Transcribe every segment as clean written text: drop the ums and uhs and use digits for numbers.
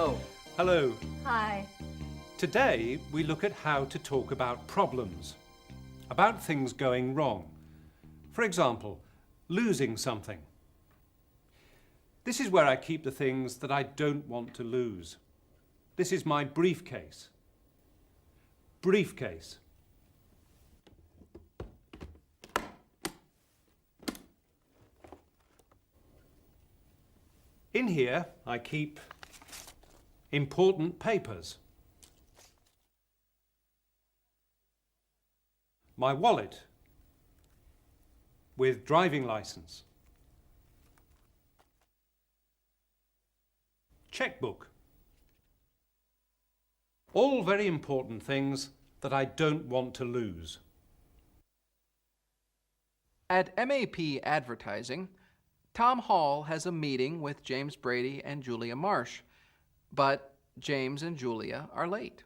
Hello. Hello. Hi. Today we look at how to talk about problems, about things going wrong. For example, losing something. This is where I keep the things that I don't want to lose. This is my briefcase. Briefcase. In here, I keep important papers. My wallet with driving license. Checkbook. All very important things that I don't want to lose. At MAP Advertising, Tom Hall has a meeting with James Brady and Julia Marsh, but James and Julia are late.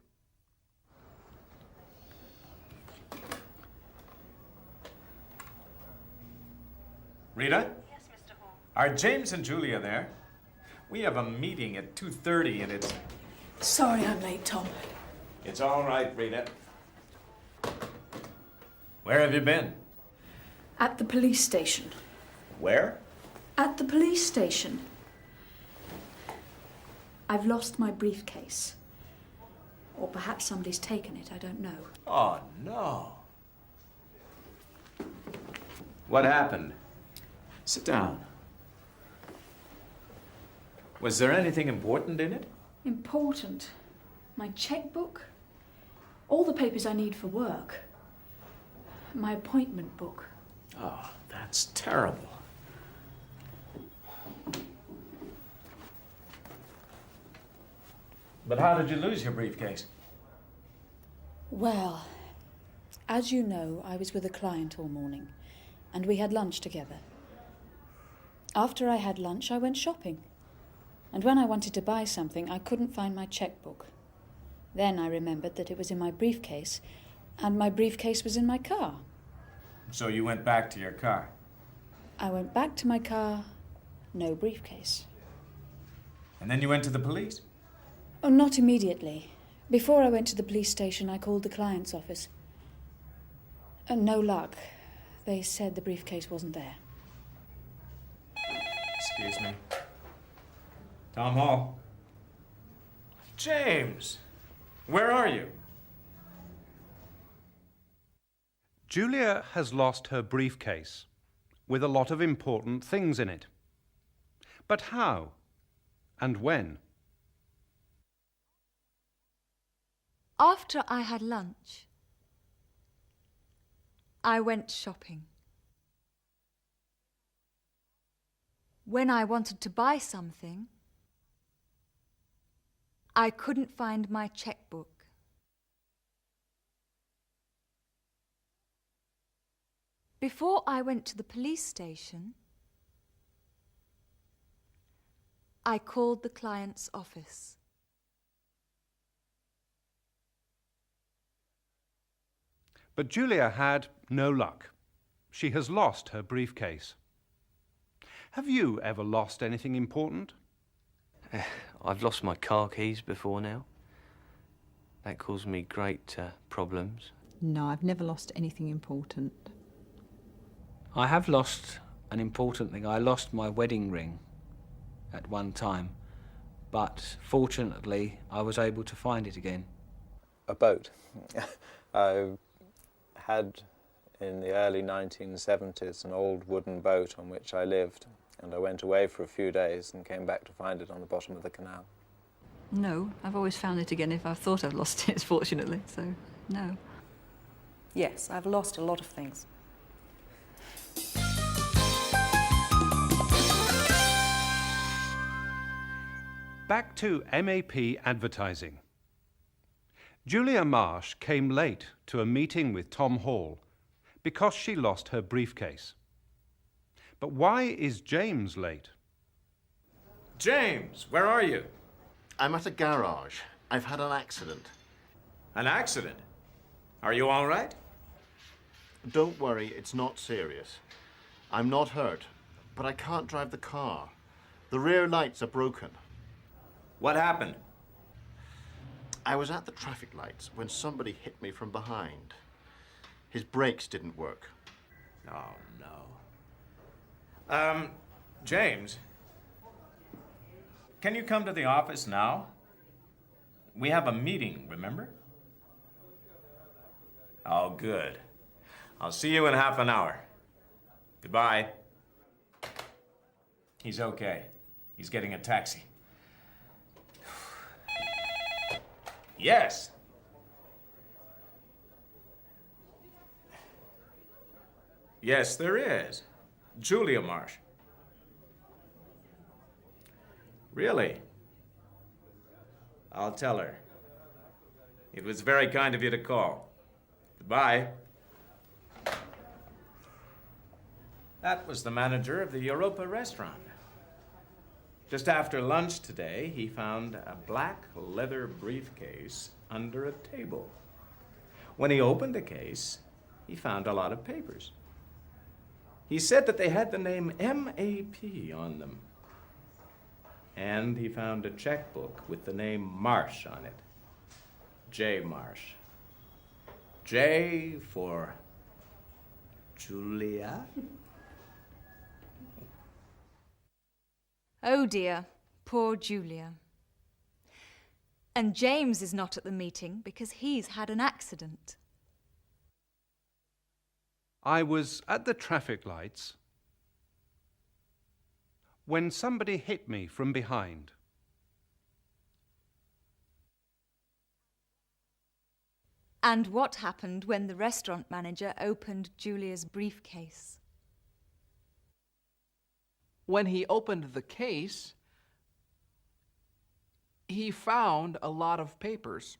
Rita? Yes, Mr. Hall. Are James and Julia there? We have a meeting at 2:30 and it's... Sorry I'm late, Tom. It's all right, Rita. Where have you been? At the police station. Where? At the police station. I've lost my briefcase. Or perhaps somebody's taken it, I don't know. Oh, no. What happened? Sit down. Was there anything important in it? Important? My checkbook? All the papers I need for work. My appointment book. Oh, that's terrible. But how did you lose your briefcase? Well, as you know, I was with a client all morning, and we had lunch together. After I had lunch, I went shopping. And when I wanted to buy something, I couldn't find my checkbook. Then I remembered that it was in my briefcase, and my briefcase was in my car. So you went back to your car? I went back to my car, no briefcase. And then you went to the police? Oh, not immediately. Before I went to the police station, I called the client's office. And no luck. They said the briefcase wasn't there. Excuse me. Tom Hall. James, where are you? Julia has lost her briefcase with a lot of important things in it. But how and when? After I had lunch, I went shopping. When I wanted to buy something, I couldn't find my checkbook. Before I went to the police station, I called the client's office. But Julia had no luck. She has lost her briefcase. Have you ever lost anything important? I've lost my car keys before now. That caused me great problems. No, I've never lost anything important. I have lost an important thing. I lost my wedding ring at one time, but fortunately I was able to find it again. A boat. I had in the early 1970s an old wooden boat on which I lived, and I went away for a few days and came back to find it on the bottom of the canal. No, I've always found it again if I've thought I've lost it, fortunately, so no. Yes, I've lost a lot of things. Back to MAP Advertising. Julia Marsh came late to a meeting with Tom Hall because she lost her briefcase. But why is James late? James, where are you? I'm at a garage. I've had an accident. An accident? Are you all right? Don't worry, it's not serious. I'm not hurt, but I can't drive the car. The rear lights are broken. What happened? I was at the traffic lights when somebody hit me from behind. His brakes didn't work. Oh, no. James, can you come to the office now? We have a meeting, remember? Oh, good. I'll see you in half an hour. Goodbye. He's okay. He's getting a taxi. Yes. Yes, there is. Julia Marsh. Really? I'll tell her. It was very kind of you to call. Goodbye. That was the manager of the Europa restaurant. Just after lunch today, he found a black leather briefcase under a table. When he opened the case, he found a lot of papers. He said that they had the name MAP on them. And he found a checkbook with the name Marsh on it. J. Marsh. J for Julia. Oh dear, poor Julia. And James is not at the meeting because he's had an accident. I was at the traffic lights when somebody hit me from behind. And what happened when the restaurant manager opened Julia's briefcase? When he opened the case, he found a lot of papers.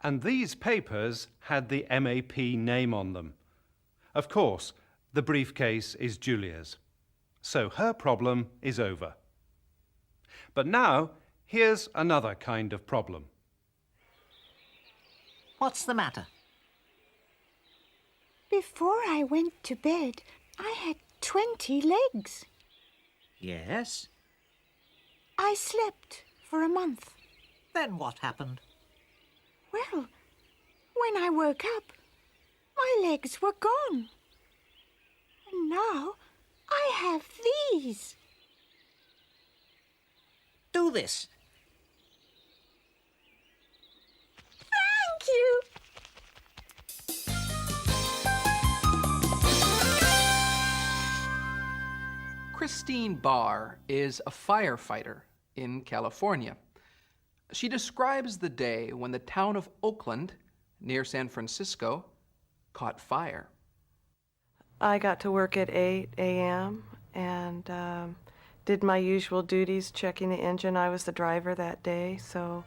And these papers had the MAP name on them. Of course, the briefcase is Julia's, so her problem is over. But now, here's another kind of problem. What's the matter? Before I went to bed, I had 20 legs. Yes? I slept for a month. Then what happened? Well, when I woke up, my legs were gone. And now I have these. Do this. Thank you. Christine Barr is a firefighter in California. She describes the day when the town of Oakland, near San Francisco, caught fire. I got to work at 8 a.m. and did my usual duties checking the engine. I was the driver that day, so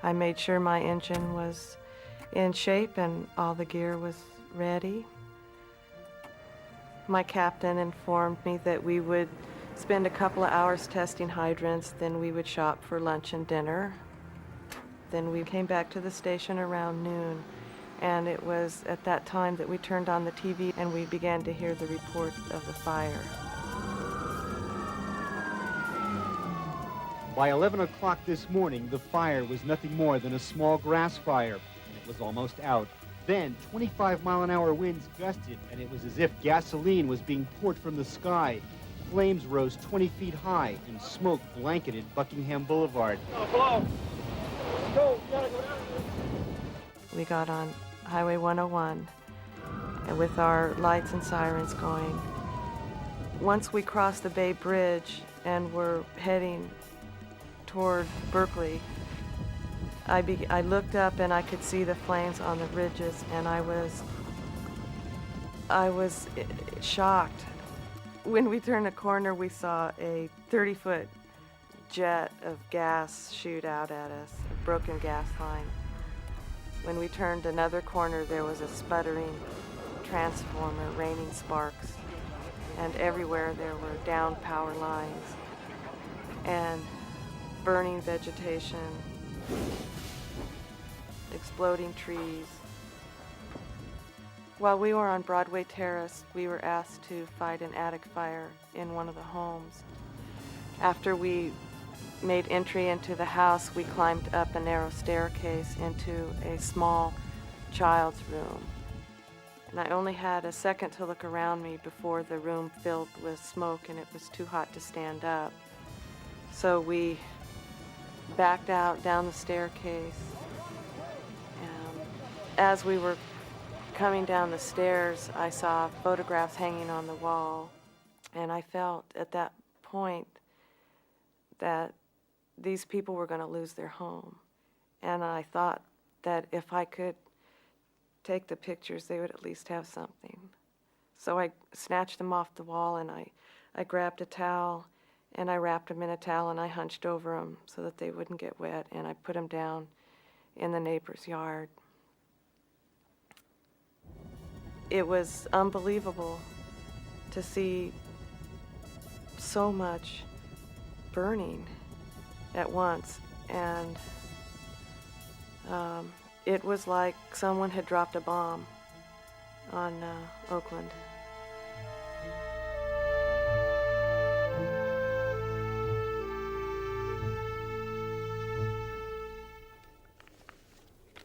I made sure my engine was in shape and all the gear was ready. My captain informed me that we would spend a couple of hours testing hydrants, then we would shop for lunch and dinner. Then we came back to the station around noon, and it was at that time that we turned on the TV and we began to hear the report of the fire. By 11 o'clock this morning, the fire was nothing more than a small grass fire, and it was almost out. Then, 25-mile-an-hour winds gusted, and it was as if gasoline was being poured from the sky. Flames rose 20 feet high, and smoke blanketed Buckingham Boulevard. Hello. Go. You gotta go down. We got on Highway 101, and with our lights and sirens going. Once we crossed the Bay Bridge and were heading toward Berkeley, I looked up and I could see the flames on the ridges, and I was shocked. When we turned a corner, we saw a 30-foot jet of gas shoot out at us, a broken gas line. When we turned another corner, there was a sputtering transformer raining sparks, and everywhere there were down power lines and burning vegetation, exploding trees. While we were on Broadway Terrace, we were asked to fight an attic fire in one of the homes. After we made entry into the house, we climbed up a narrow staircase into a small child's room. And I only had a second to look around me before the room filled with smoke and it was too hot to stand up. So we backed out down the staircase. And as we were coming down the stairs, I saw photographs hanging on the wall. And I felt at that point that these people were going to lose their home. And I thought that if I could take the pictures, they would at least have something. So I snatched them off the wall and I grabbed a towel and I wrapped them in a towel and I hunched over them so that they wouldn't get wet, and I put them down in the neighbor's yard. It was unbelievable to see so much burning at once, and it was like someone had dropped a bomb on Oakland.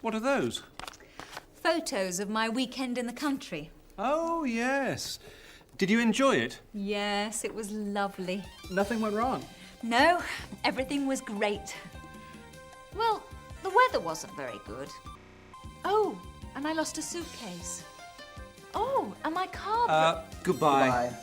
What are those? Photos of my weekend in the country. Oh, yes. Did you enjoy it? Yes, it was lovely. Nothing went wrong? No, everything was great. Well, the weather wasn't very good. Oh, and I lost a suitcase. Oh, and my car... Goodbye. Goodbye.